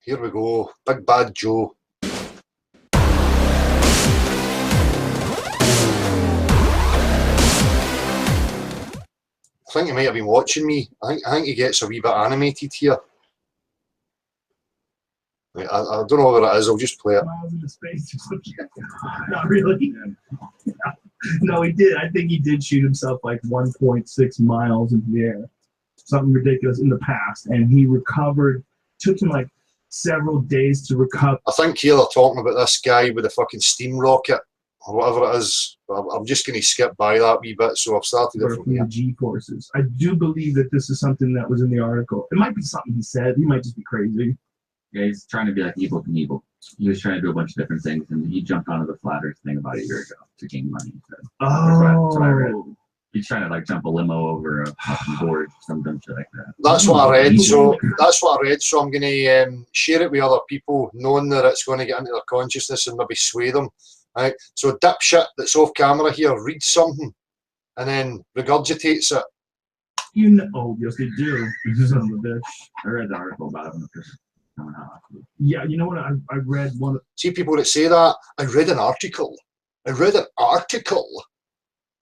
Here we go. Big bad Joe. I think he might have been watching me. I think he gets a wee bit animated here. I don't know what it is. I'll just play it. Miles into space or something. Not really. No, he did. I think he did shoot himself like 1.6 miles into the air. Something ridiculous in the past. And he recovered. Took him like several days to recover. I think here they're talking about this guy with a fucking steam rocket or whatever it is. I'm just going to skip by that wee bit, so I've started it from here. The G-forces. I do believe that this is something that was in the article. It might be something he said. He might just be crazy. Yeah, he's trying to be like Evil Knievel. He was trying to do a bunch of different things, and he jumped onto the flat Earth thing about a year ago to gain money. So that's what I read. He's trying to like jump a limo over a fucking board, some dumb shit like that. That's what I read. So that's what I read. So I'm going to share it with other people, knowing that it's going to get into their consciousness and maybe sway them. Right. So dipshit that's off camera here reads something and then regurgitates it. You know, oh yes, they do. Son of a bitch. I read the article about him. Yeah, you know what? I read one. See people that say that. I read an article. I read an article.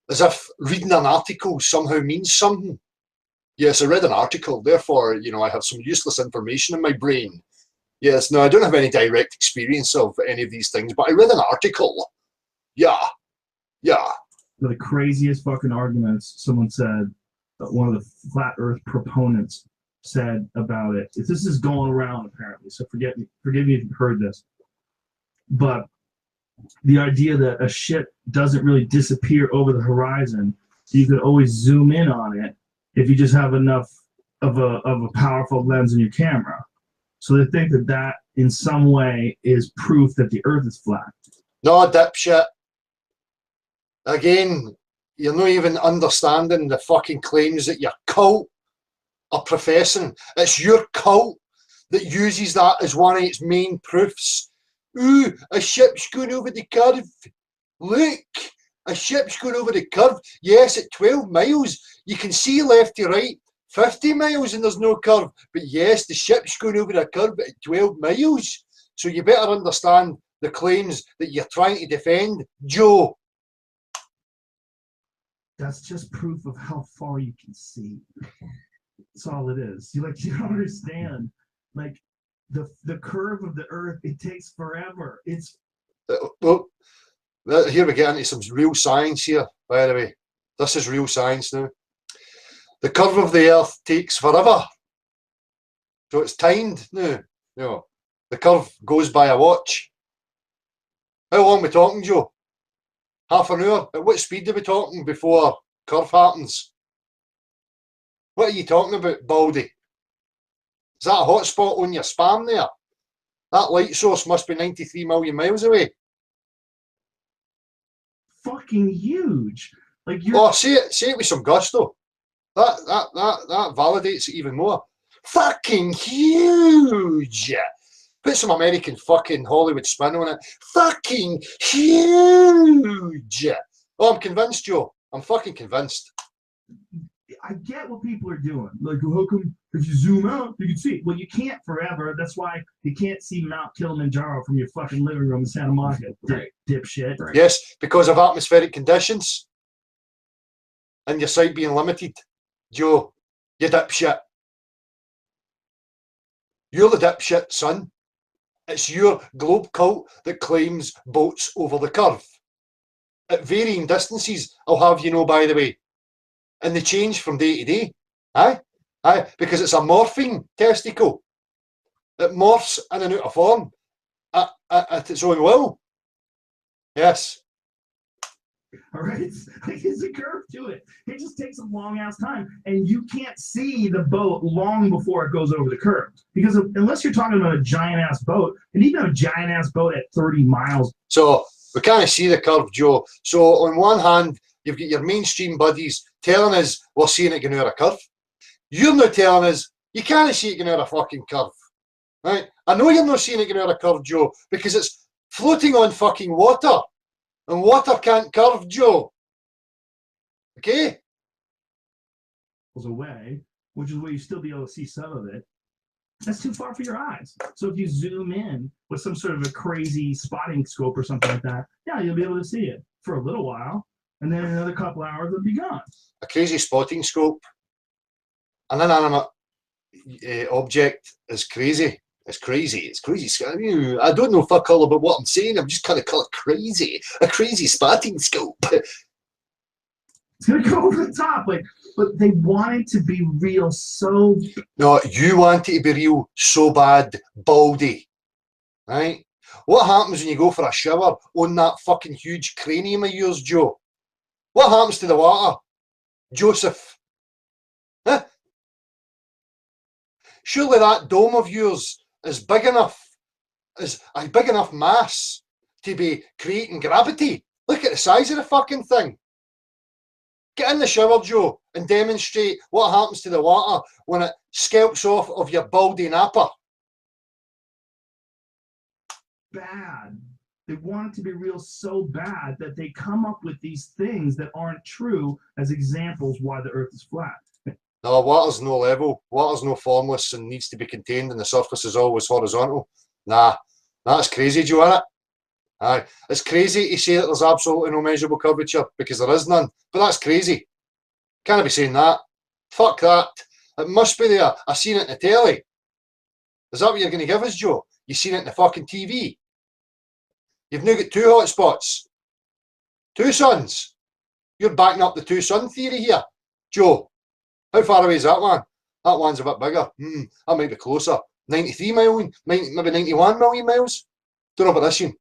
As if reading an article somehow means something. Yes, I read an article. Therefore, you know, I have some useless information in my brain. Yes, no, I don't have any direct experience of any of these things, but I read an article. Yeah. Yeah. The craziest fucking arguments someone said, that one of the flat Earth proponents said about it. This is going around apparently, so forgive me if you've heard this. But the idea that a ship doesn't really disappear over the horizon, so you could always zoom in on it if you just have enough of a powerful lens in your camera. So they think that that in some way is proof that the Earth is flat. No, dipshit. Again, you're not even understanding the fucking claims that your cult are professing. It's your cult that uses that as one of its main proofs. Ooh, a ship's going over the curve. Look, a ship's going over the curve. Yes, at 12 miles, you can see left to right. 50 miles and there's no curve. But yes, the ship's going over a curve at 12 miles. So you better understand the claims that you're trying to defend, Joe. That's just proof of how far you can see. That's all it is. You don't understand. Like the curve of the Earth, it takes forever. It's well, here we get into some real science here, by the way. This is real science now. The curve of the Earth takes forever. So it's timed now. You know, the curve goes by a watch. How long are we talking, Joe? Half an hour? At what speed are we talking before curve happens? What are you talking about, Baldy? Is that a hotspot on your spam there? That light source must be 93 million miles away. Fucking huge. Like you're... Oh, say it with some gusto. That validates it even more. Fucking huge. Put some American fucking Hollywood spin on it. Fucking huge. Oh, I'm convinced, Joe. I'm fucking convinced. I get what people are doing. Like, how come if you zoom out, you can see it? Well, you can't forever. That's why you can't see Mount Kilimanjaro from your fucking living room in Santa Monica, dipshit. Right. Yes, because of atmospheric conditions and your sight being limited. Joe, you dipshit. You're the dipshit, son. It's your globe cult that claims boats over the curve. At varying distances, I'll have you know, by the way. And they change from day to day. Aye? Aye, because it's a morphing testicle. It morphs in and out of form at its own will. Yes. All right, like there's a curve to it. It just takes a long ass time, and you can't see the boat long before it goes over the curve. Because unless you're talking about a giant ass boat, and even a giant ass boat at 30 miles. So we can't see the curve, Joe. So on one hand, you've got your mainstream buddies telling us we're seeing it going over a curve. You're not telling us you can't see it going over a fucking curve. Right? I know you're not seeing it going over a curve, Joe, because it's floating on fucking water. And water can't curve, Joe. Okay? Away, which is where you still be able to see some of it. That's too far for your eyes. So if you zoom in with some sort of a crazy spotting scope or something like that, yeah, you'll be able to see it for a little while, and then in another couple hours it'll be gone. A crazy spotting scope, an inanimate object is crazy. It's crazy. It's crazy. I don't know fuck all about what I'm saying. I'm just kind of call it crazy. A crazy spotting scope. It's gonna go over the top, like, but they want it to be real so. No, you want it to be real so bad, baldy, right? What happens when you go for a shower on that fucking huge cranium of yours, Joe? What happens to the water, Joseph? Huh? Surely that dome of yours is big enough, is a big enough mass to be creating gravity. Look at the size of the fucking thing. Get in the shower, Joe, and demonstrate what happens to the water when it scalps off of your baldy napper. Bad. They want it to be real so bad that they come up with these things that aren't true as examples why the earth is flat. No, water's no level. Water's no formless and needs to be contained, and the surface is always horizontal. Nah, that's crazy, Joe, isn't it? Aye, it's crazy to say that there's absolutely no measurable curvature because there is none, but that's crazy. Can't be saying that. Fuck that. It must be there. I seen it in the telly. Is that what you're going to give us, Joe? You seen it in the fucking TV? You've now got two hotspots. Two suns. You're backing up the two sun theory here. Joe, how far away is that one? That one's a bit bigger. That might be closer. 93 million, maybe 91 million miles. Don't know about this one.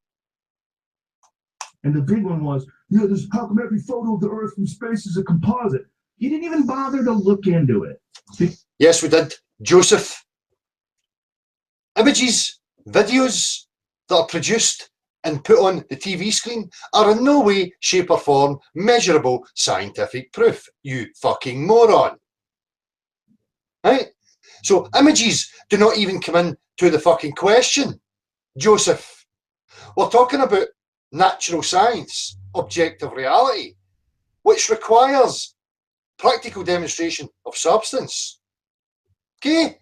And the big one was, yeah, this, how come every photo of the Earth from space is a composite? You didn't even bother to look into it. Yes, we did. Joseph. Images, videos that are produced and put on the TV screen are in no way, shape or form measurable scientific proof, you fucking moron. Right? So images do not even come in to the fucking question, Joseph. We're talking about natural science, objective reality, which requires practical demonstration of substance. Okay?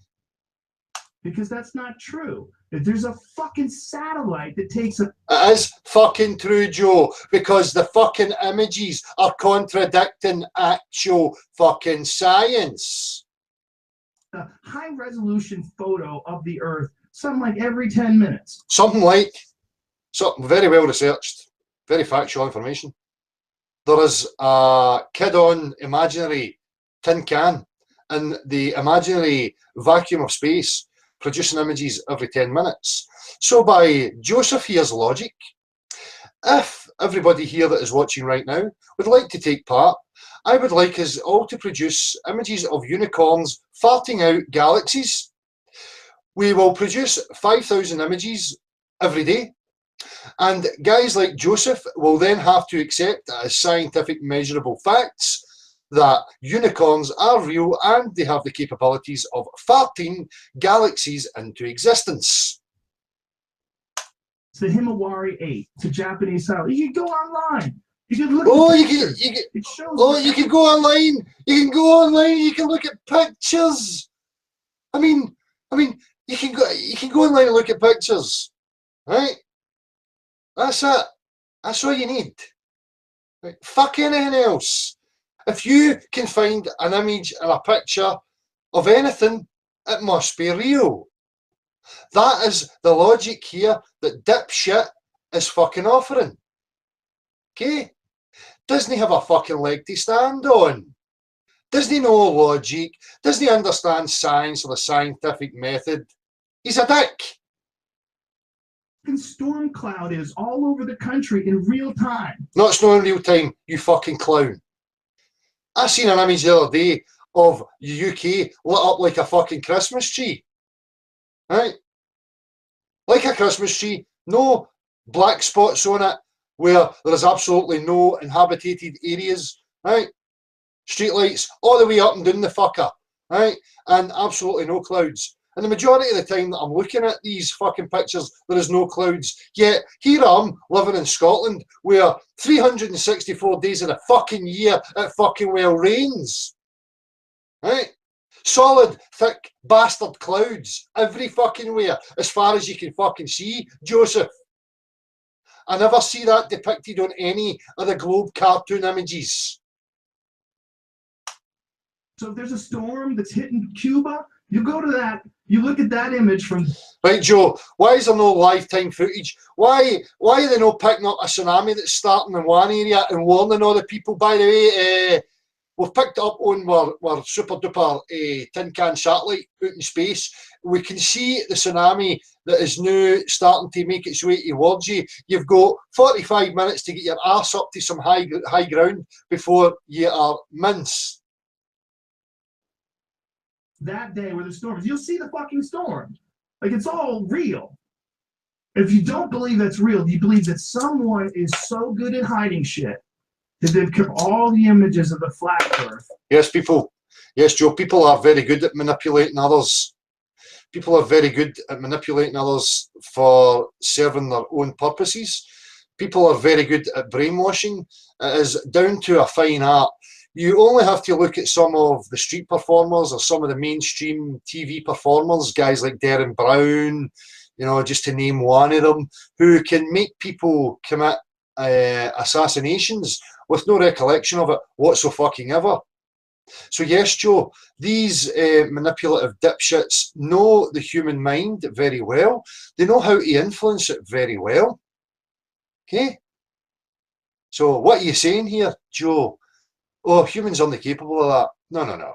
Because that's not true. If there's a fucking satellite that takes a... It is fucking true, Joe, because the fucking images are contradicting actual fucking science. A high-resolution photo of the Earth, something like every 10 minutes. Something very well researched, very factual information. There is a kid-on imaginary tin can in the imaginary vacuum of space producing images every 10 minutes. So by Joseph here's logic, if everybody here that is watching right now would like to take part, I would like us all to produce images of unicorns farting out galaxies. We will produce 5,000 images every day. And guys like Joseph will then have to accept as scientific measurable facts that unicorns are real and they have the capabilities of farting galaxies into existence. It's the Himawari 8. It's a Japanese satellite. You can go online. You can look you can go online. You can go online. You can look at pictures. I mean, you can go online and look at pictures, right? That's it. That's all you need. Right? Fuck anything else. If you can find an image and a picture of anything, it must be real. That is the logic here that dipshit is fucking offering. Okay? Doesn't he have a fucking leg to stand on? Doesn't he know logic? Doesn't he understand science or the scientific method? He's a dick. Storm cloud is all over the country in real time. No, it's not in real time, you fucking clown. I seen an image the other day of the UK lit up like a fucking Christmas tree. Right? Like a Christmas tree, no black spots on it where there is absolutely no inhabited areas. Right? Streetlights all the way up and down the fucker. Right? And absolutely no clouds. And the majority of the time that I'm looking at these fucking pictures, there is no clouds. Yet here I am living in Scotland where 364 days of the fucking year it fucking well rains. Right? Solid, thick, bastard clouds every fucking where, as far as you can fucking see, Joseph. I never see that depicted on any of the globe cartoon images. So if there's a storm that's hitting Cuba, you go to that, you look at that image from... Right, Joe, why is there no lifetime footage? Why are they not picking up a tsunami that's starting in one area and warning all the people? By the way, we've picked it up on our super duper tin can satellite out in space. We can see the tsunami that is now starting to make its way towards you. You've got 45 minutes to get your arse up to some high ground before you are minced. That day where the storm is, you'll see the fucking storm. Like, it's all real. If you don't believe that's real, you believe that someone is so good at hiding shit that they've kept all the images of the flat earth. Yes, people. Yes, Joe, people are very good at manipulating others. People are very good at manipulating others for serving their own purposes. People are very good at brainwashing. It is down to a fine art. You only have to look at some of the street performers or some of the mainstream TV performers, guys like Derren Brown, you know, just to name one of them, who can make people commit assassinations with no recollection of it whatsoever. So yes, Joe, these manipulative dipshits know the human mind very well. They know how to influence it very well. Okay? So what are you saying here, Joe? Oh, humans aren't capable of that. No.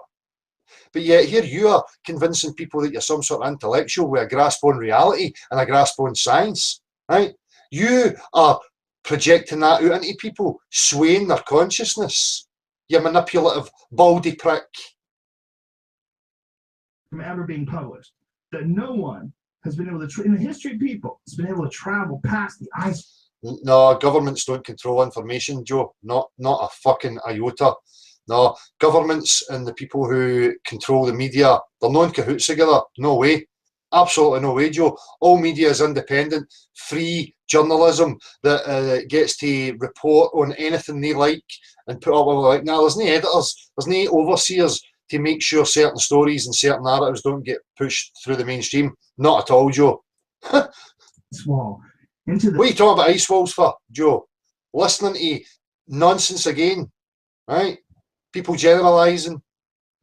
But yet here you are convincing people that you're some sort of intellectual with a grasp on reality and a grasp on science, right? You are projecting that out into people, swaying their consciousness. You manipulative, baldy prick. From ever being published, that no one has been able to, in the history of people, has been able to travel past the ice. No, governments don't control information, Joe. Not a fucking iota. No, governments and the people who control the media, they're not in cahoots together. No way. Absolutely no way, Joe. All media is independent, free journalism that gets to report on anything they like and put up what they like. Now, there's no editors, there's no overseers to make sure certain stories and certain narratives don't get pushed through the mainstream. Not at all, Joe. Wall. Into the... What are you talking about ice walls for, Joe? Listening to nonsense again, right? People generalising,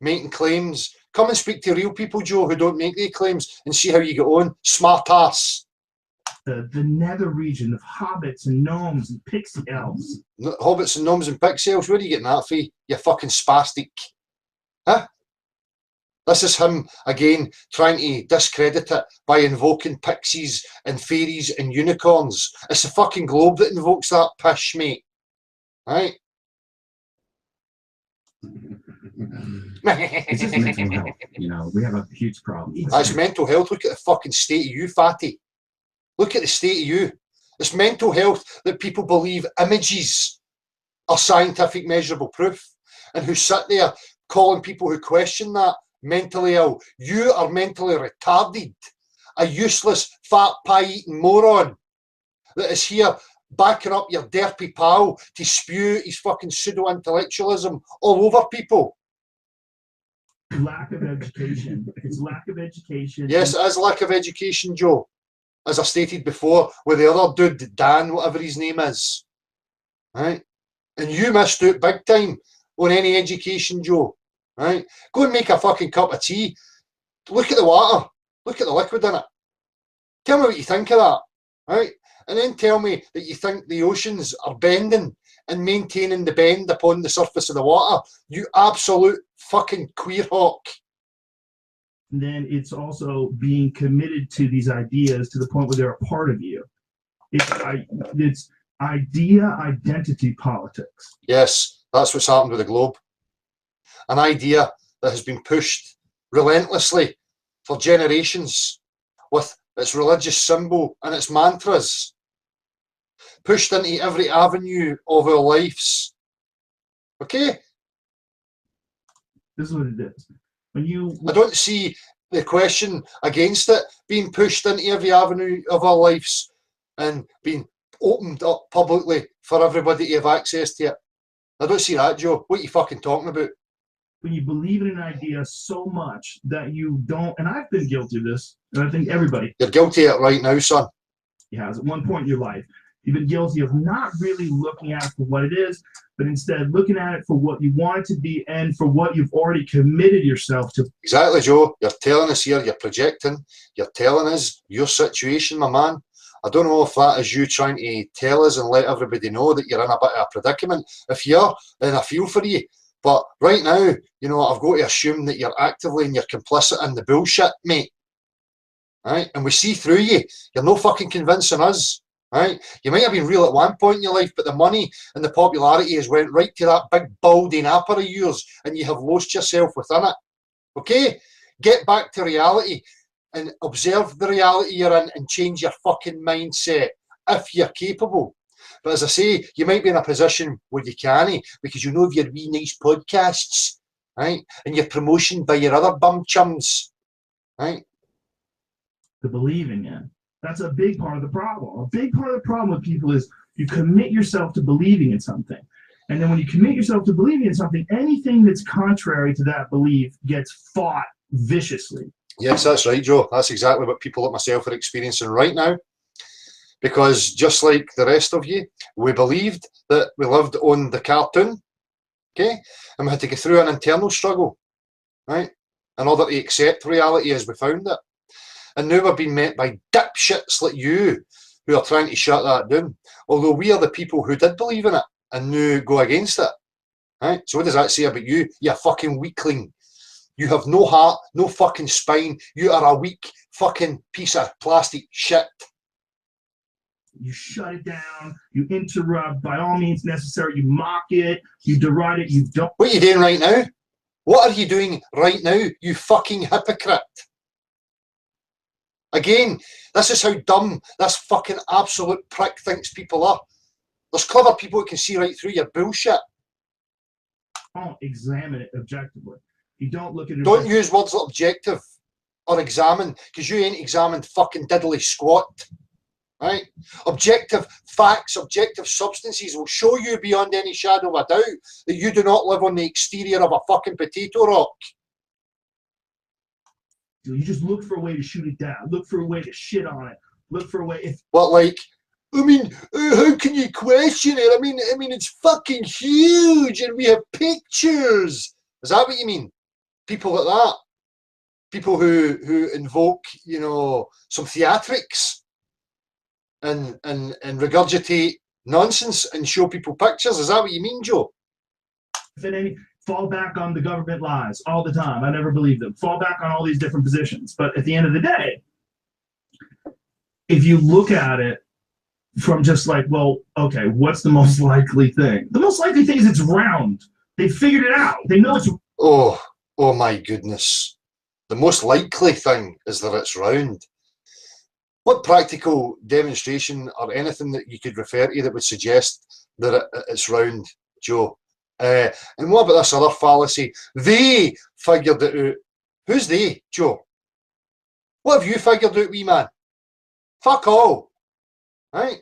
making claims. Come and speak to real people, Joe, who don't make these claims and see how you get on. Smart ass. The nether region of hobbits and gnomes and pixie elves. Hobbits and gnomes and pixie elves? Where are you getting that for? You fucking spastic. Huh? This is him, again, trying to discredit it by invoking pixies and fairies and unicorns. It's the fucking globe that invokes that pish, mate. Right? It's just mental health. You know, we have a huge problem. That's mental health. Look at the fucking state of you, fatty. Look at the state of you. It's mental health that people believe images are scientific measurable proof, and who sit there calling people who question that mentally ill. You are mentally retarded. A useless, fat pie-eating moron that is here backing up your derpy pal to spew his fucking pseudo-intellectualism all over people. Lack of education. It's lack of education. Yes, it is lack of education, Joe. As I stated before, with the other dude, Dan, whatever his name is. Right? And you missed out big time on any education, Joe. Right? Go and make a fucking cup of tea. Look at the water. Look at the liquid in it. Tell me what you think of that. Right? And then tell me that you think the oceans are bending and maintaining the bend upon the surface of the water. You absolute fucking queer hawk. And then it's also being committed to these ideas to the point where they're a part of you. It's idea identity politics. Yes, that's what's happened with the globe. An idea that has been pushed relentlessly for generations with its religious symbol and its mantras, pushed into every avenue of our lives. Okay? This is what it is. I don't see the question against it being pushed into every avenue of our lives and being opened up publicly for everybody to have access to it. I don't see that, Joe. What are you fucking talking about? when you believe in an idea so much that you don't, and I've been guilty of this, and I think everybody. You're guilty of it right now, son. Has at one point in your life. You've been guilty of not really looking at it for what it is, but instead looking at it for what you want it to be and for what you've already committed yourself to. Exactly, Joe. You're telling us here, you're projecting, you're telling us your situation, my man. I don't know if that is you trying to tell us and let everybody know that you're in a bit of a predicament. If you're, then I feel for you. But right now, you know, I've got to assume that you're actively and you're complicit in the bullshit, mate. Right? And we see through you. You're no fucking convincing us. Right? You might have been real at one point in your life, but the money and the popularity has went right to that big balding napper of yours, and you have lost yourself within it. Okay? Get back to reality and observe the reality you're in and change your fucking mindset if you're capable. But as I say, you might be in a position where you can't, because you know of your wee nice podcasts, right? And your promotion by your other bum chums, right? To believe in you. That's a big part of the problem. A big part of the problem with people is you commit yourself to believing in something. And then when you commit yourself to believing in something, anything that's contrary to that belief gets fought viciously. Yes, that's right, Joe. That's exactly what people like myself are experiencing right now. Because just like the rest of you, we believed that we lived on the cartoon, okay? And we had to go through an internal struggle, right? In order to accept reality as we found it. And now we're being met by dipshits like you who are trying to shut that down. Although we are the people who did believe in it and now go against it. Right? So what does that say about you? You fucking weakling. You have no heart, no fucking spine. You are a weak fucking piece of plastic shit. You shut it down. You interrupt by all means necessary. You mock it. You deride it. You don't. What are you doing right now? What are you doing right now, you fucking hypocrite? Again, this is how dumb this fucking absolute prick thinks people are. There's clever people who can see right through your bullshit. Don't examine it objectively. You don't look at it. Don't use words like objective or examine, because you ain't examined fucking diddly squat. Right? Objective facts, objective substances will show you beyond any shadow of a doubt that you do not live on the exterior of a fucking potato rock. You just look for a way to shoot it down. Look for a way to shit on it. Look for a way. What, like, I mean, how can you question it? I mean, it's fucking huge, and we have pictures. Is that what you mean? People like that, people who invoke, you know, some theatrics and regurgitate nonsense and show people pictures. Is that what you mean, Joe? If it ain't, fall back on the government lies all the time. I never believe them. Fall back on all these different positions. But at the end of the day, if you look at it from just like, well, okay, what's the most likely thing? The most likely thing is it's round. They figured it out. They know it's. Oh my goodness. The most likely thing is that it's round. What practical demonstration or anything that you could refer to that would suggest that it's round, Joe? And what about this other fallacy? They figured it out. Who's they, Joe? What have you figured out, wee man? Fuck all. Right?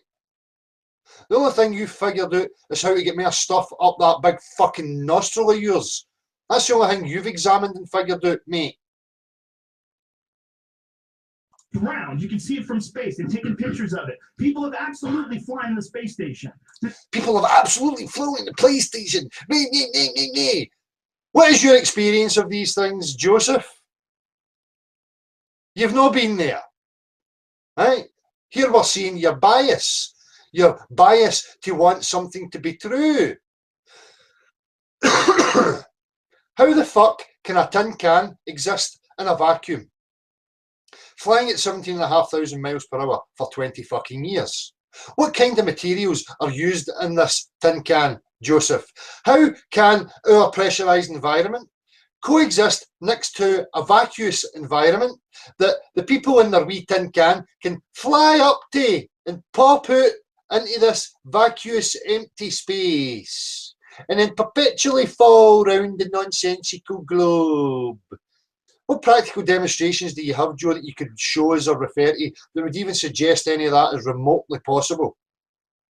The only thing you figured out is how to get more stuff up that big fucking nostril of yours. That's the only thing you've examined and figured out, mate. Round. You can see it from space. They've taken pictures of it. People have absolutely flown in the space station. People have absolutely flown in the PlayStation. What is your experience of these things, Joseph? You've not been there. Right? Here we're seeing your bias. Your bias to want something to be true. How the fuck can a tin can exist in a vacuum? Flying at 17,500 miles per hour for 20 fucking years. What kind of materials are used in this tin can, Joseph? How can our pressurised environment coexist next to a vacuous environment that the people in their wee tin can fly up to and pop out into this vacuous empty space and then perpetually fall round the nonsensical globe? What practical demonstrations do you have, Joe, that you could show us or refer to that would even suggest any of that is remotely possible?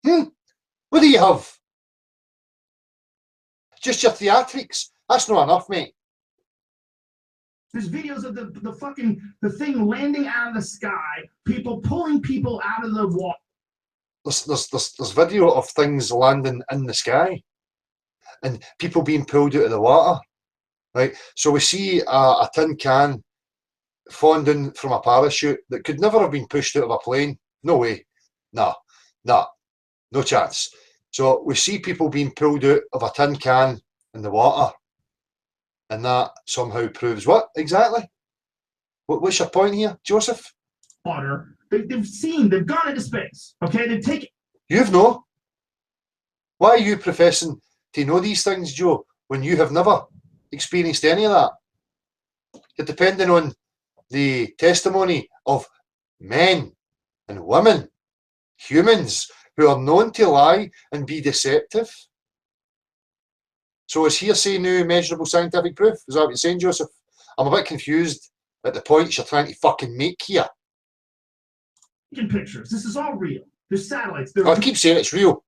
What do you have? Just your theatrics? That's not enough, mate. There's videos of the thing landing out of the sky, people pulling people out of the water. There's video of things landing in the sky and people being pulled out of the water, right? So we see a tin can falling from a parachute that could never have been pushed out of a plane. No way. No chance. So we see people being pulled out of a tin can in the water, and that somehow proves what exactly? What's your point here, Joseph? Water. They've gone into space. Okay, they've taken. You've no. Why are you professing to know these things, Joe, when you have never experienced any of that? You're depending on the testimony of men and women, humans, who are known to lie and be deceptive. So is hearsay now measurable scientific proof? Is that what you're saying, Joseph? I'm a bit confused at the points you're trying to fucking make here. Taking pictures. This is all real. There's satellites. I keep saying it's real.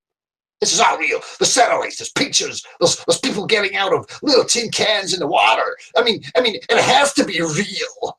This is all real. There's satellites, there's pictures, there's people getting out of little tin cans in the water. I mean, it has to be real.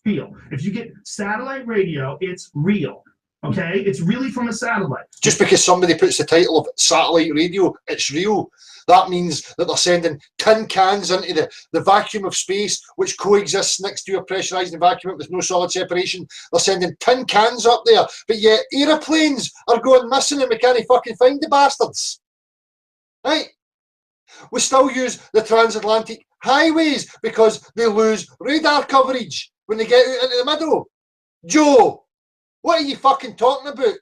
Real. If you get satellite radio, it's real. Okay? It's really from a satellite. Just because somebody puts the title of satellite radio, it's real. That means that they're sending tin cans into the vacuum of space, which coexists next to a pressurised environment with no solid separation. They're sending tin cans up there, but yet aeroplanes are going missing and we can't fucking find the bastards. Right? We still use the transatlantic highways because they lose radar coverage when they get out into the middle. Joe, what are you fucking talking about?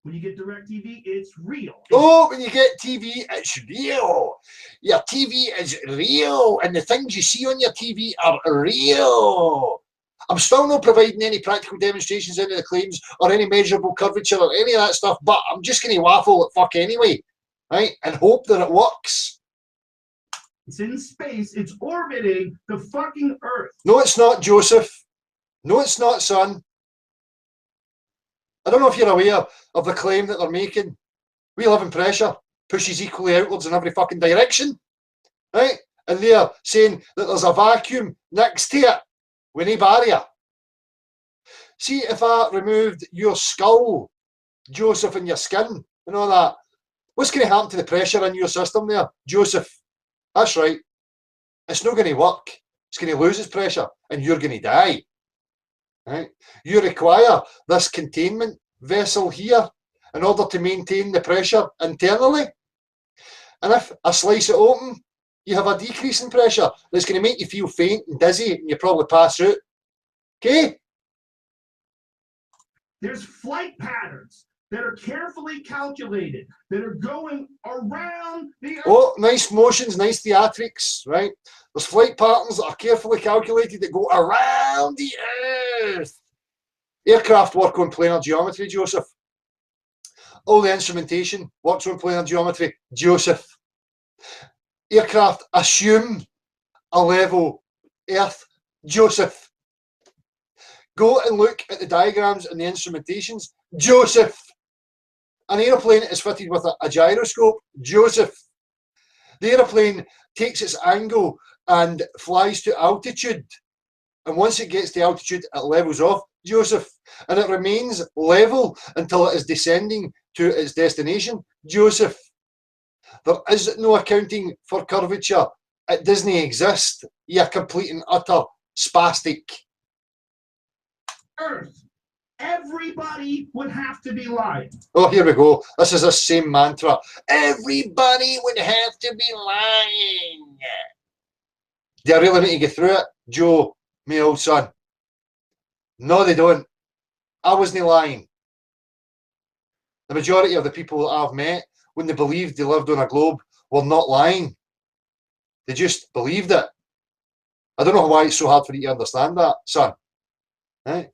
When you get DirecTV, it's real. Oh, when you get TV, it's real. Your TV is real, and the things you see on your TV are real. I'm still not providing any practical demonstrations, any of the claims, or any measurable curvature, or any of that stuff, but I'm just going to waffle at fuck anyway, right? And hope that it works. It's in space. It's orbiting the fucking Earth. No, it's not, Joseph. No, it's not, son. I don't know if you're aware of the claim that they're making. We live in pressure, pushes equally outwards in every fucking direction, right? And they're saying that there's a vacuum next to it with no barrier. See, if I removed your skull, Joseph, and your skin and all that, what's going to happen to the pressure in your system there, Joseph? That's right. It's not going to work. It's going to lose its pressure and you're going to die. Right? You require this containment vessel here in order to maintain the pressure internally. And if I slice it open, you have a decrease in pressure that's going to make you feel faint and dizzy and you probably pass out. Okay? There's flight patterns that are carefully calculated, that are going around the Earth. Oh, nice motions, nice theatrics, right? There's flight patterns that are carefully calculated that go around the Earth. Aircraft work on planar geometry, Joseph. All the instrumentation works on planar geometry, Joseph. Aircraft assume a level Earth, Joseph. Go and look at the diagrams and the instrumentations, Joseph. An aeroplane is fitted with a gyroscope, Joseph. The aeroplane takes its angle and flies to altitude. And once it gets to altitude, it levels off, Joseph. And it remains level until it is descending to its destination, Joseph. There is no accounting for curvature. It doesn't exist. You're complete and utter spastic. Earth. Everybody would have to be lying. Oh, here we go. This is the same mantra. Everybody would have to be lying. Do I really need to get through it? Joe, my old son. No, they don't. I wasn't lying. The majority of the people that I've met, when they believed they lived on a globe, were not lying. They just believed it. I don't know why it's so hard for you to understand that, son. Right?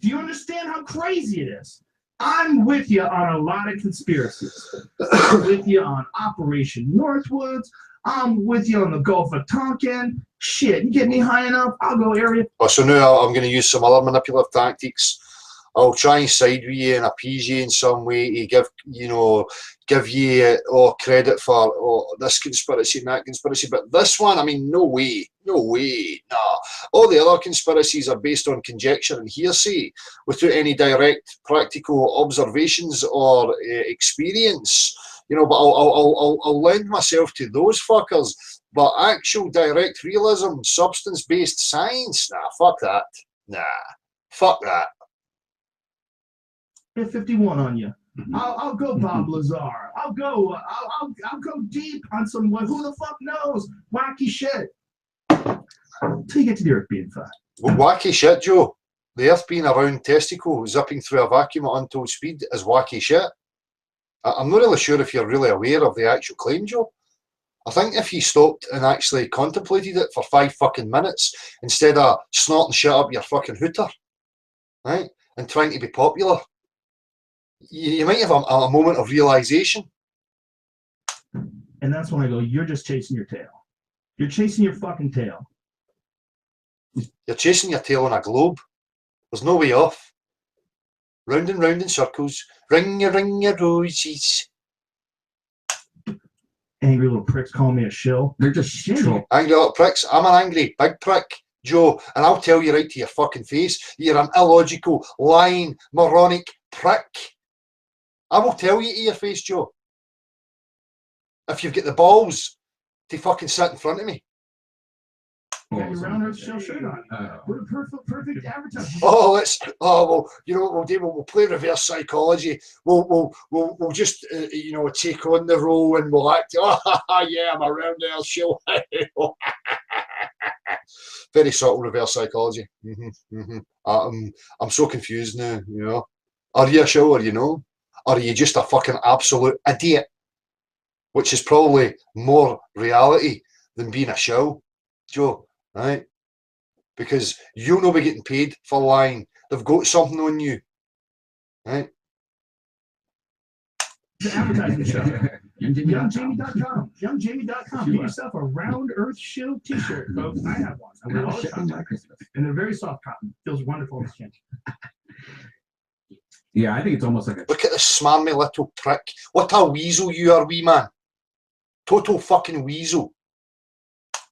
Do you understand how crazy it is? I'm with you on a lot of conspiracies. I'm with you on Operation Northwoods. I'm with you on the Gulf of Tonkin. Shit, you get me high enough, I'll go area. Oh, so now I'm going to use some other manipulative tactics. I'll try and side with you and appease you in some way to give you credit for this conspiracy and that conspiracy. But this one, I mean, no way, nah. All the other conspiracies are based on conjecture and hearsay without any direct practical observations or experience. But I'll lend myself to those fuckers. But actual direct realism, substance-based science, nah, fuck that. Nah, fuck that. Hit 51 on you. I'll go Bob Lazar. I'll go deep on some who the fuck knows wacky shit. Until you get to the Earth being flat. Well, wacky shit, Joe. The Earth being a round testicle zipping through a vacuum at untold speed is wacky shit. I'm not really sure if you're really aware of the actual claim, Joe. I think if you stopped and actually contemplated it for 5 fucking minutes instead of snorting shit up your fucking hooter, right, and trying to be popular, you might have a moment of realization. And that's when I go, you're just chasing your tail. You're chasing your fucking tail. You're chasing your tail on a globe. There's no way off. Round and round in circles. Ring your roses. Angry little pricks calling me a shill. They're just shit. Angry little pricks. I'm an angry big prick, Joe, and I'll tell you right to your fucking face, you're an illogical, lying, moronic prick. I will tell you to your face, Joe. If you've got the balls to fucking sit in front of me. You got your round earth shell shirt on. What a perfect advertisement. Well, you know what we'll do? We'll play reverse psychology. We'll just take on the role and we'll act. Oh yeah, I'm a round earth shell. Very subtle reverse psychology. I'm so confused now. Are you a shell or Or are you just a fucking absolute idiot? Which is probably more reality than being a shell, Joe. Right? Because you'll not be getting paid for lying. They've got something on you. Right? The advertising show. YoungJamie.com. YoungJamie.com. Get yourself a round earth shield t-shirt, folks. I have one. I wear all the time. And they're very soft cotton. Feels wonderful on the skin. Yeah, I think it's almost like a... Look at this smarmy little prick. What a weasel you are, wee man. Total fucking weasel.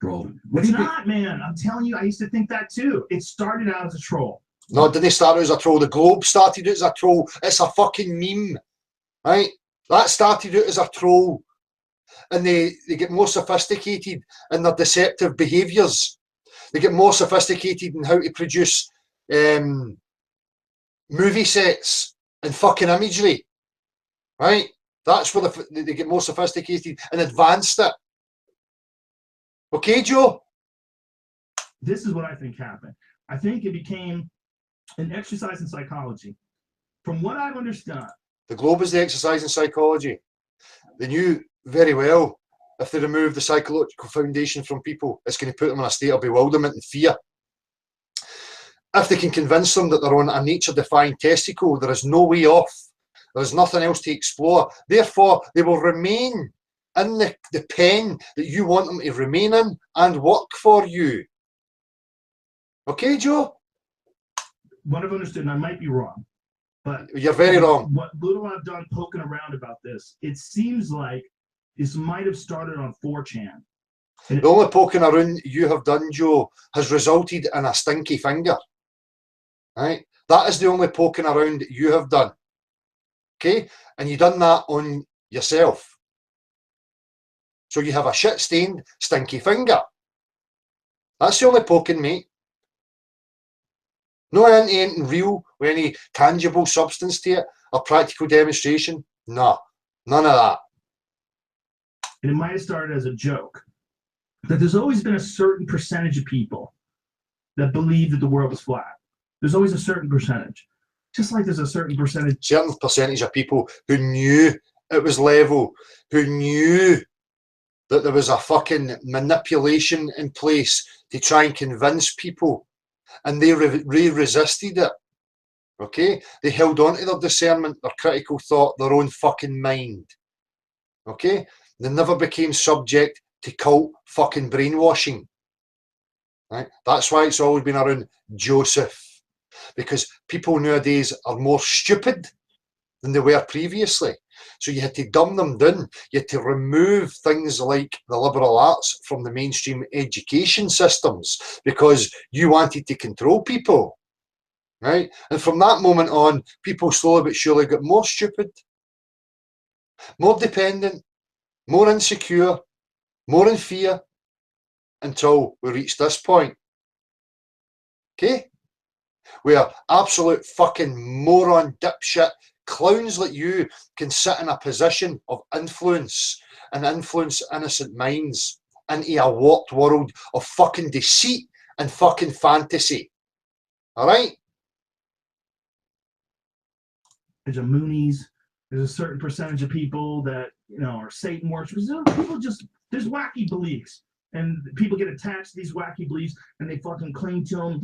Troll. It's not, man. I'm telling you, I used to think that too. It started out as a troll. No, it didn't start out as a troll. The Globe started out as a troll. It's a fucking meme. Right? That started out as a troll. And they get more sophisticated in their deceptive behaviours. They get more sophisticated in how to produce movie sets and fucking imagery. Right? That's where they get more sophisticated and advanced it. Okay, Joe? This is what I think happened. I think it became an exercise in psychology. From what I've understood. The Globe is the exercise in psychology. They knew very well if they remove the psychological foundation from people, it's going to put them in a state of bewilderment and fear. If they can convince them that they're on a nature-defying testicle, there is no way off. There is nothing else to explore. Therefore, they will remain in the pen that you want them to remain in and work for you. Okay, Joe? What I've understood, and I might be wrong, but you're very wrong. What little I've done poking around about this, it seems like this might have started on 4chan. The only poking around you have done, Joe, has resulted in a stinky finger. Right? That is the only poking around you have done. Okay? And you've done that on yourself. So you have a shit-stained, stinky finger. That's the only poking, mate. No anything real with any tangible substance to it or practical demonstration. No, none of that. And it might have started as a joke. That there's always been a certain percentage of people that believe that the world is flat. There's always a certain percentage. Just like there's a certain percentage. Certain percentage of people who knew it was level, who knew that there was a fucking manipulation in place to try and convince people, and they resisted it. Okay? They held on to their discernment, their critical thought, their own fucking mind. Okay? They never became subject to cult fucking brainwashing. Right? That's why it's always been around Joseph. because people nowadays are more stupid than they were previously. So you had to dumb them down. You had to remove things like the liberal arts from the mainstream education systems because you wanted to control people, right? And from that moment on, people slowly but surely got more stupid, more dependent, more insecure, more in fear, until we reached this point. Okay? Where absolute fucking moron, dipshit, clowns like you can sit in a position of influence and influence innocent minds into a warped world of fucking deceit and fucking fantasy. Alright? There's a Moonies. There's a certain percentage of people that, you know, are Satan worshippers. People just, there's wacky beliefs. And people get attached to these wacky beliefs and they fucking cling to them.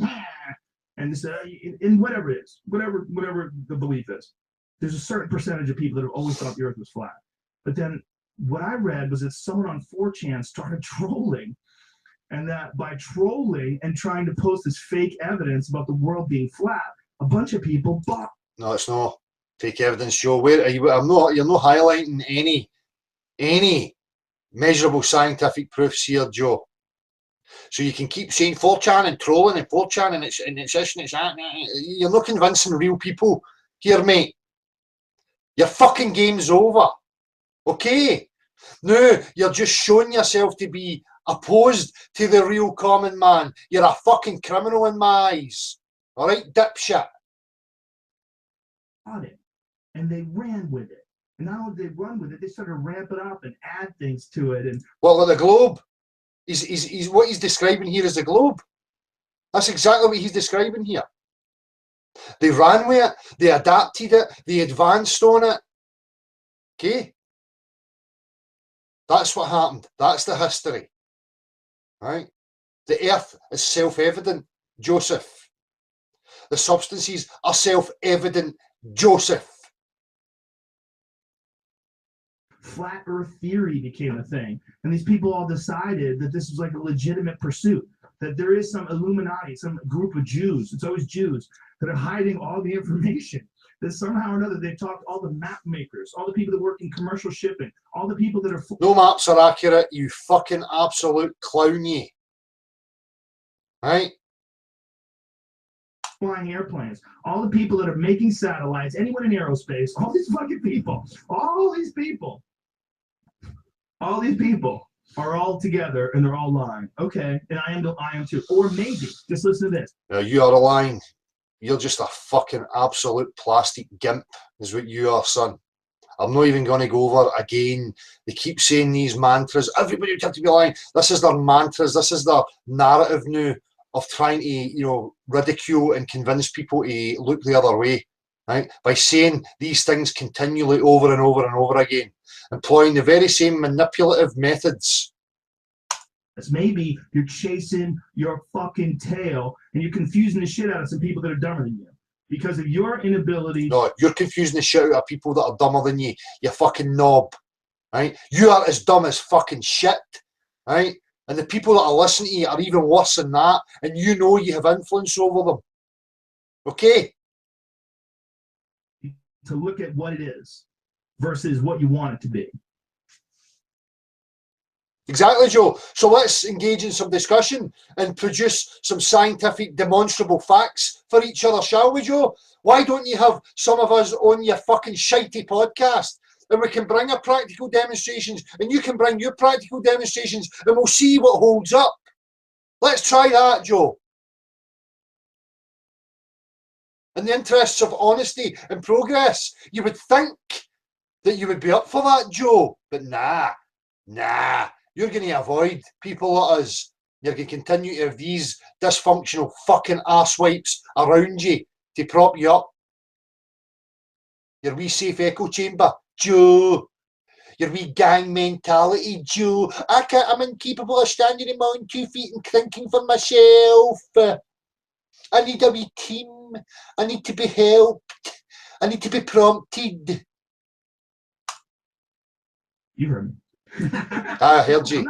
And this, in whatever it is, whatever the belief is. There's a certain percentage of people that have always thought the earth was flat. But then what I read was that someone on 4chan started trolling. And that by trolling and trying to post this fake evidence about the world being flat, a bunch of people bought. No, it's not fake evidence, Joe. Where are you? You're not highlighting any measurable scientific proofs here, Joe. So you can keep saying 4chan and trolling and 4chan and it's this and it's that. You're not convincing real people here, mate. Your fucking game's over. Okay? No, you're just showing yourself to be opposed to the real common man. You're a fucking criminal in my eyes. Alright, dipshit. It. And they ran with it. And now they run with it, they started to ramp it up and add things to it. And well, like the globe. He's what he's describing here is the globe. That's exactly what he's describing here. They ran with it, they adapted it, they advanced on it. Okay? That's what happened. That's the history. Right? The earth is self-evident, Joseph. The substances are self-evident, Joseph. Flat Earth theory became a thing. And these people all decided that this was like a legitimate pursuit, that there is some Illuminati, some group of Jews, it's always Jews, that are hiding all the information. That somehow or another they've talked to all the map makers, all the people that work in commercial shipping, all the people that are... No maps are accurate, you fucking absolute clown, ye. Right? Flying airplanes, all the people that are making satellites, anyone in aerospace, all these fucking people, all these people are all together and they're all lying. Okay, and I am too. Or maybe, just listen to this. Now you are lying. You're just a fucking absolute plastic gimp, is what you are, son. I'm not even going to go over again. They keep saying these mantras. Everybody would have to be lying. This is their mantras. This is their narrative now of trying to, you know, ridicule and convince people to look the other way, right? By saying these things continually over and over and over again, employing the very same manipulative methods. It's maybe you're chasing your fucking tail and you're confusing the shit out of some people that are dumber than you because of your inability. No, you're confusing the shit out of people that are dumber than you. You fucking knob, right? You are as dumb as fucking shit, right? And the people that are listening to you are even worse than that, and you know you have influence over them. Okay? To look at what it is versus what you want it to be. Exactly, Joe. So let's engage in some discussion and produce some scientific demonstrable facts for each other, shall we, Joe? Why don't you have some of us on your fucking shitey podcast? And we can bring our practical demonstrations and you can bring your practical demonstrations and we'll see what holds up. Let's try that, Joe. In the interests of honesty and progress, you would think that you would be up for that, Joe. But nah. You're going to avoid people like us. You're going to continue to have these dysfunctional fucking arse-wipes around you to prop you up. Your wee safe echo chamber, Joe. Your wee gang mentality, Joe. I'm incapable of standing on my own 2 feet and thinking for myself. I need a wee team. I need to be helped. I need to be prompted. You heard me. I heard you.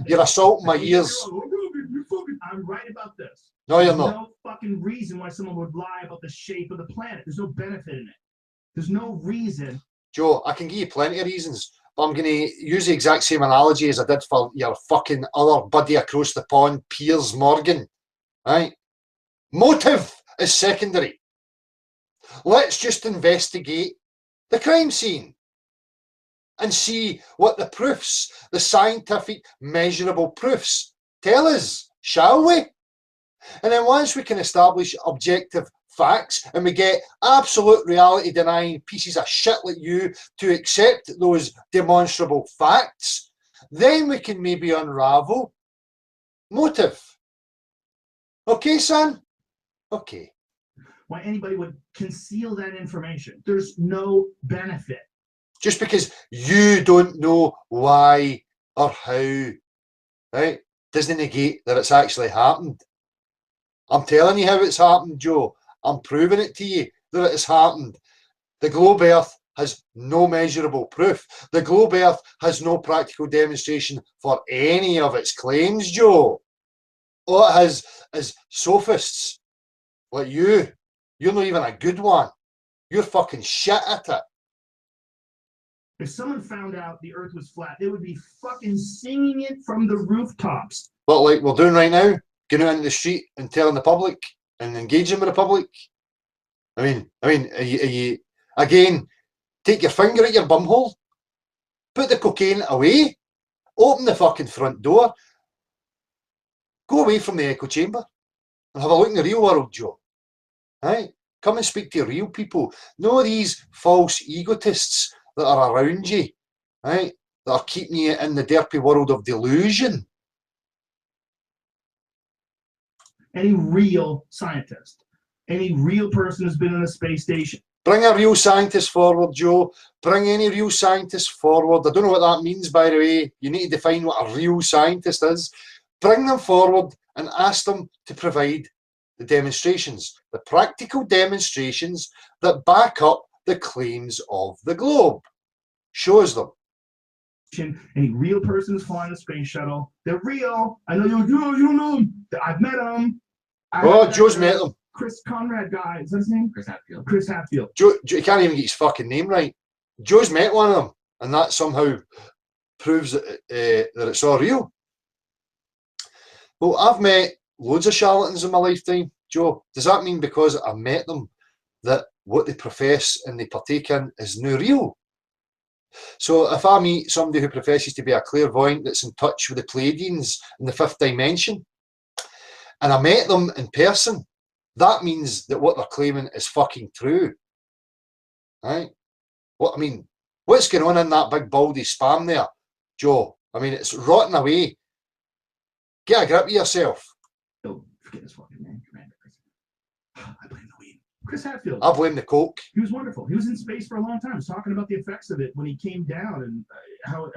You're assaulting my ears. I'm right about this. No, you're There's not. no fucking reason why someone would lie about the shape of the planet. There's no benefit in it. There's no reason. Joe, I can give you plenty of reasons, but I'm going to use the exact same analogy as I did for your fucking other buddy across the pond, Piers Morgan. Right? Motive is secondary. Let's just investigate the crime scene and see what the proofs, the scientific measurable proofs, tell us, shall we? And then once we can establish objective facts and we get absolute reality denying pieces of shit like you to accept those demonstrable facts, then we can maybe unravel motive. Okay, son? Okay. Why anybody would conceal that information. There's no benefit. Just because you don't know why or how, right, doesn't negate that it's actually happened. I'm telling you how it's happened, Joe. I'm proving it to you that it has happened. The globe Earth has no measurable proof. The globe Earth has no practical demonstration for any of its claims, Joe. All it has is sophists like you. You're not even a good one. You're fucking shit at it. If someone found out the Earth was flat, they would be fucking singing it from the rooftops. But like we're doing right now, going out into the street and telling the public and engaging with the public. I mean, are you again, take your finger at your bumhole, put the cocaine away, open the fucking front door, go away from the echo chamber and have a look in the real world, Joe. Right? Come and speak to real people. No these false egotists that are around you, right? That are keeping you in the derpy world of delusion. Any real scientist, any real person who's been in a space station. Bring a real scientist forward, Joe. Bring any real scientist forward. I don't know what that means, by the way. You need to define what a real scientist is. Bring them forward and ask them to provide the demonstrations, the practical demonstrations that back up the claims of the globe. Show us them. Any real person who's flying the space shuttle, they're real. I know you don't know them. I've met them. Joe's met them. Chris Conrad guy, is that his name? Chris Hatfield. Chris Hatfield. Joe, he can't even get his fucking name right. Joe's met one of them, and that somehow proves that it's all real. Well, I've met loads of charlatans in my lifetime, Joe. Does that mean because I met them that what they profess and they partake in is no real? So if I meet somebody who professes to be a clairvoyant that's in touch with the Pleiadians in the fifth dimension, and I met them in person, that means that what they're claiming is fucking true. Right? What's going on in that big baldy spam there, Joe? I mean, it's rotting away. Get a grip of yourself. Oh, forget his fucking name. I blame the weed. Chris Hatfield. I blame the coke. He was wonderful. He was in space for a long time. He was talking about the effects of it when he came down and how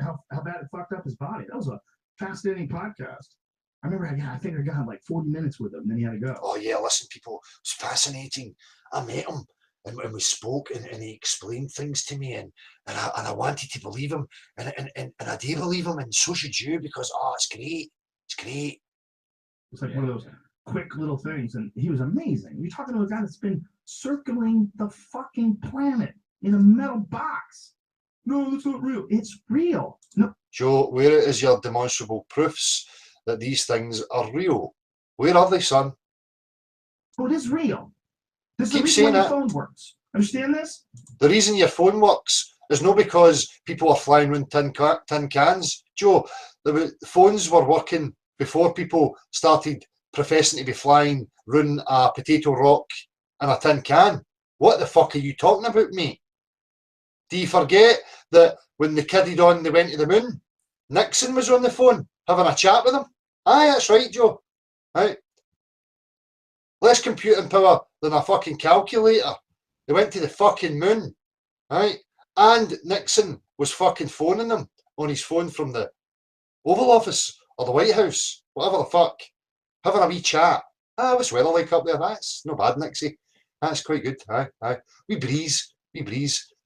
bad it fucked up his body. That was a fascinating podcast. I remember I think I got like 40 minutes with him, then he had to go. Oh yeah, listen, people, it was fascinating. I met him and we spoke and he explained things to me and I wanted to believe him and I do believe him and so should you because it's great. It's great. It's like one of those quick little things and he was amazing. You're talking to a guy that's been circling the fucking planet in a metal box. No, that's not real. It's real. No. Joe, where is your demonstrable proofs that these things are real? Where are they, son? Oh, it is real. This is the Keep reason why saying your it. phone works. Understand this? The reason your phone works is not because people are flying around tin cans. Joe, the phones were working before people started professing to be flying round a potato rock and a tin can. What the fuck are you talking about, mate? Do you forget that when the kidded on they went to the moon, Nixon was on the phone having a chat with them? Aye, that's right, Joe. Right. Less computing power than a fucking calculator. They went to the fucking moon. Right. And Nixon was fucking phoning them on his phone from the Oval Office or the White House, whatever the fuck, having a wee chat. What's weather like up there? That's no bad, Nixie. That's quite good. Aye. We breeze.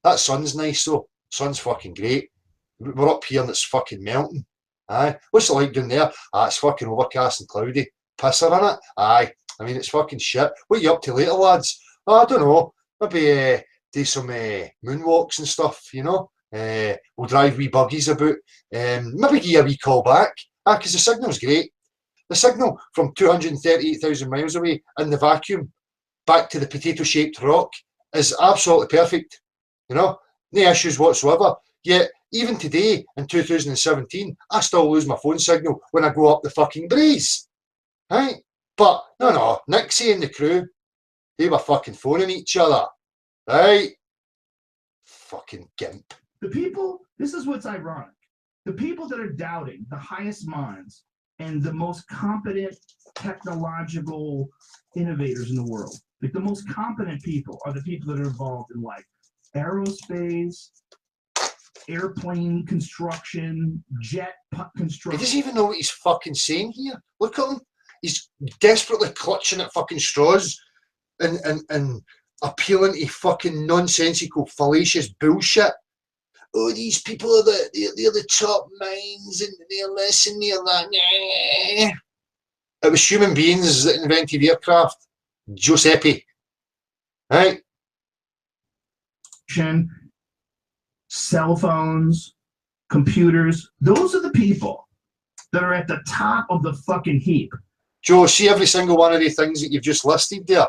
That sun's nice though. Sun's fucking great. We're up here and it's fucking melting. Aye. What's it like down there? It's fucking overcast and cloudy. pisser in it. Aye, I mean, it's fucking shit. What are you up to later, lads? Oh, I don't know. Maybe do some moonwalks and stuff, you know. We'll drive wee buggies about. Maybe give you a wee call back. Because the signal's great. The signal from 238,000 miles away in the vacuum back to the potato-shaped rock is absolutely perfect. You know, no issues whatsoever. Yet, even today, in 2017, I still lose my phone signal when I go up the fucking breeze. Right? But, no, Nixie and the crew, they were fucking phoning each other. Right? Fucking gimp. The people, this is what's ironic. The people that are doubting the highest minds and the most competent technological innovators in the world, like the most competent people are the people that are involved in like aerospace, airplane construction, jet construction. He doesn't even know what he's fucking saying here. Look at him. He's desperately clutching at fucking straws and appealing to fucking nonsensical, fallacious bullshit. Oh, these people are they're the top minds and they're this and they're that. It was human beings that invented aircraft. Giuseppe. Right? Cell phones, computers, those are the people that are at the top of the fucking heap. Joe, see every single one of the things that you've just listed there.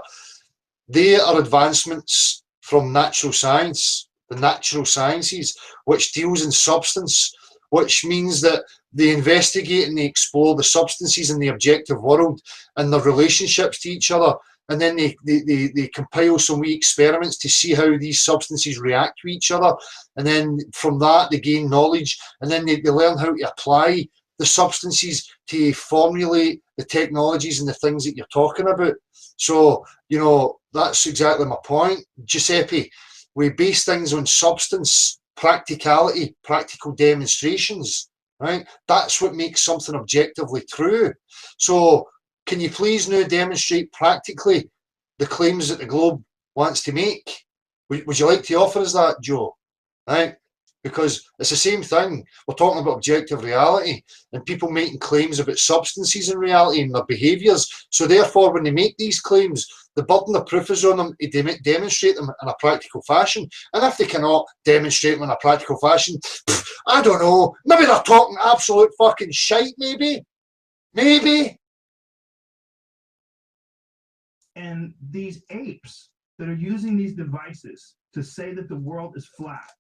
They are advancements from natural science, the natural sciences, which deals in substance, which means that they investigate and they explore the substances in the objective world and their relationships to each other. And then they compile some wee experiments to see how these substances react to each other. And then from that, they gain knowledge. And then they learn how to apply the substances to formulate the technologies and the things that you're talking about. So, you know, that's exactly my point. Giuseppe, we base things on substance, practicality, practical demonstrations, right? That's what makes something objectively true. So, can you please now demonstrate practically the claims that the Globe wants to make? Would you like to offer us that, Joe? Right? Because it's the same thing. We're talking about objective reality and people making claims about substances in reality and their behaviours. So therefore, when they make these claims, the burden of proof is on them to demonstrate them in a practical fashion. And if they cannot demonstrate them in a practical fashion, I don't know, maybe they're talking absolute fucking shite, maybe. Maybe. And these apes that are using these devices to say that the world is flat,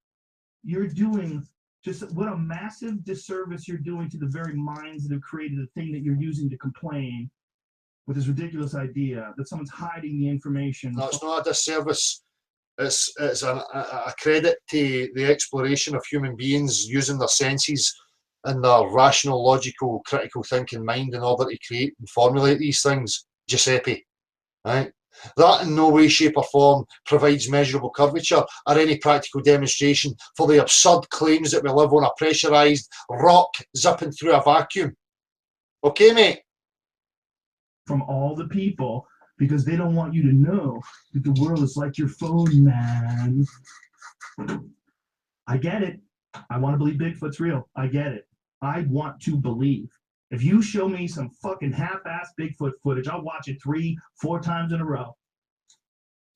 you're doing just what a massive disservice you're doing to the very minds that have created the thing that you're using to complain with this ridiculous idea that someone's hiding the information. No, it's not a disservice. It's a credit to the exploration of human beings using their senses and their rational, logical, critical thinking mind in order to create and formulate these things. Giuseppe. Right? That in no way, shape or form provides measurable curvature or any practical demonstration for the absurd claims that we live on a pressurised rock zipping through a vacuum. Okay, mate? From all the people, because they don't want you to know that the world is like your phone, man. I get it. I want to believe Bigfoot's real. I get it. I want to believe. If you show me some fucking half-ass Bigfoot footage, I'll watch it 3-4 times in a row.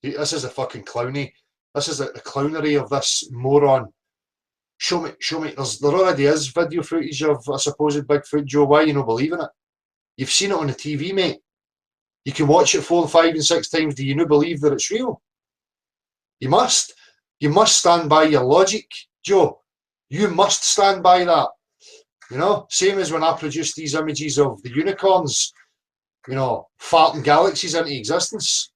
This is a fucking clowny. This is the clownery of this moron. Show me. There already is video footage of a supposed Bigfoot, Joe. Why are you not believing it? You've seen it on the TV, mate. You can watch it 4, 5 and 6 times. Do you not believe that it's real? You must. You must stand by your logic, Joe. You must stand by that. You know, same as when I produced these images of the unicorns, you know, farting galaxies into existence,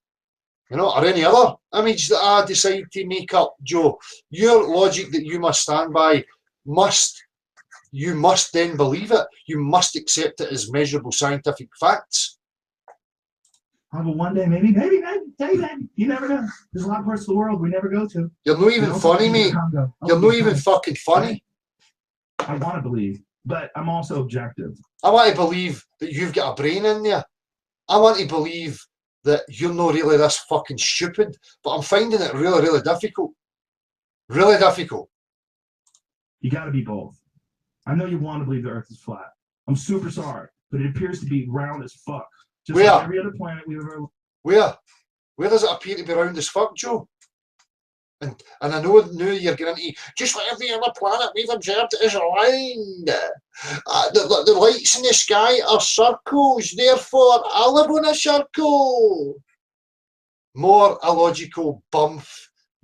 you know, or any other image that I decide to make up, Joe. Your logic that you must stand by you must then believe it. You must accept it as measurable scientific facts. Oh, but one day, maybe, you never know. There's a lot of parts of the world we never go to. You're not even funny, mate. You're not even fucking funny. I want to believe. But I'm also objective. I want to believe that you've got a brain in there. I want to believe that you're not really this fucking stupid. But I'm finding it really, really difficult. Really difficult. You got to be both. I know you want to believe the earth is flat. I'm super sorry. But it appears to be round as fuck. Just like every other planet we've ever. Where does it appear to be round as fuck, Joe? And I know you're going into just like every other planet we've observed is round. The lights in the sky are circles, therefore I live on a circle. More illogical bump,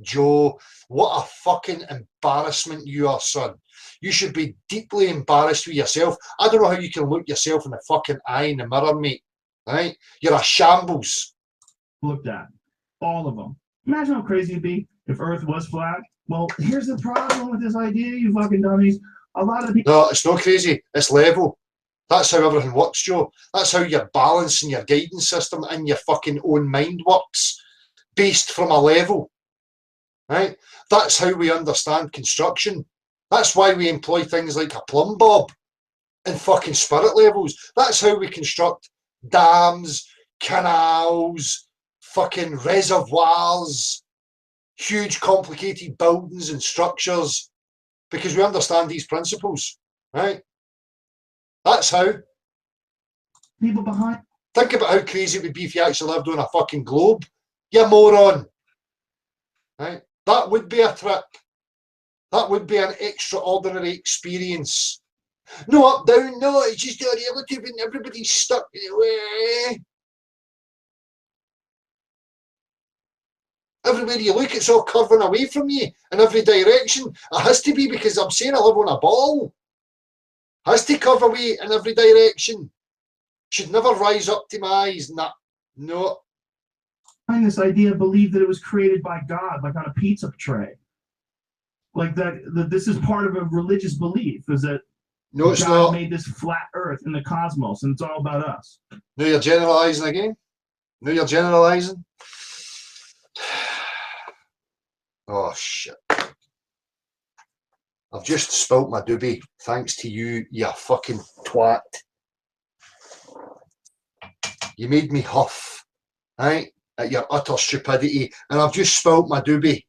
Joe. What a fucking embarrassment you are, son. You should be deeply embarrassed with yourself. I don't know how you can look yourself in the fucking eye in the mirror, mate. Right? You're a shambles. Looked at all of them. Imagine how crazy it'd be if Earth was flat. Well, here's the problem with this idea, you fucking dummies. A lot of people. No, it's not crazy. It's level. That's how everything works, Joe. That's how your balance and your guidance system and your fucking own mind works, based from a level. Right? That's how we understand construction. That's why we employ things like a plumb bob and fucking spirit levels. That's how we construct dams, canals, fucking reservoirs, huge complicated buildings and structures, because we understand these principles, right? That's how. People behind. Think about how crazy it would be if you actually lived on a fucking globe, you moron. Right? That would be a trip. That would be an extraordinary experience. No up, down, no, it's just a relative and everybody's stuck away. Everywhere you look, it's all curving away from you in every direction. It has to be, because I'm saying I live on a ball. It has to curve away in every direction. Should never rise up to my eyes. Nah, no. Behind this idea believed that it was created by God, like on a pizza tray. Like that this is part of a religious belief, is that no, it's God not. made this flat earth in the cosmos, and it's all about us. No, you're generalising again. No, you're generalising. Oh, shit. I've just spilt my doobie, thanks to you, you fucking twat. You made me huff, right, at your utter stupidity, and I've just spilt my doobie.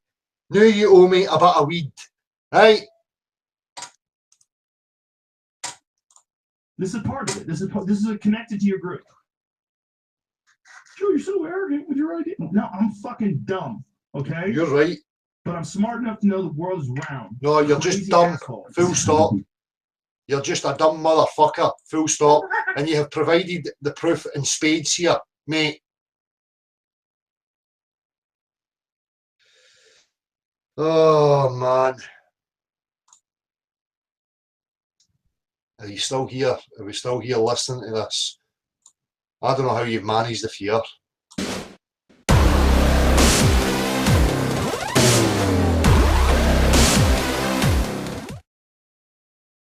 Now you owe me a bit of weed, right? This is part of it. This is connected to your group. Joe, you're so arrogant with your idea. No, I'm fucking dumb, okay? You're right. But I'm smart enough to know the world is round. No, you're Crazy just dumb. asshole. Full stop. You're just a dumb motherfucker. Full stop. And you have provided the proof in spades here, mate. Oh, man. Are you still here? Are we still here listening to this? I don't know how you've managed the fear.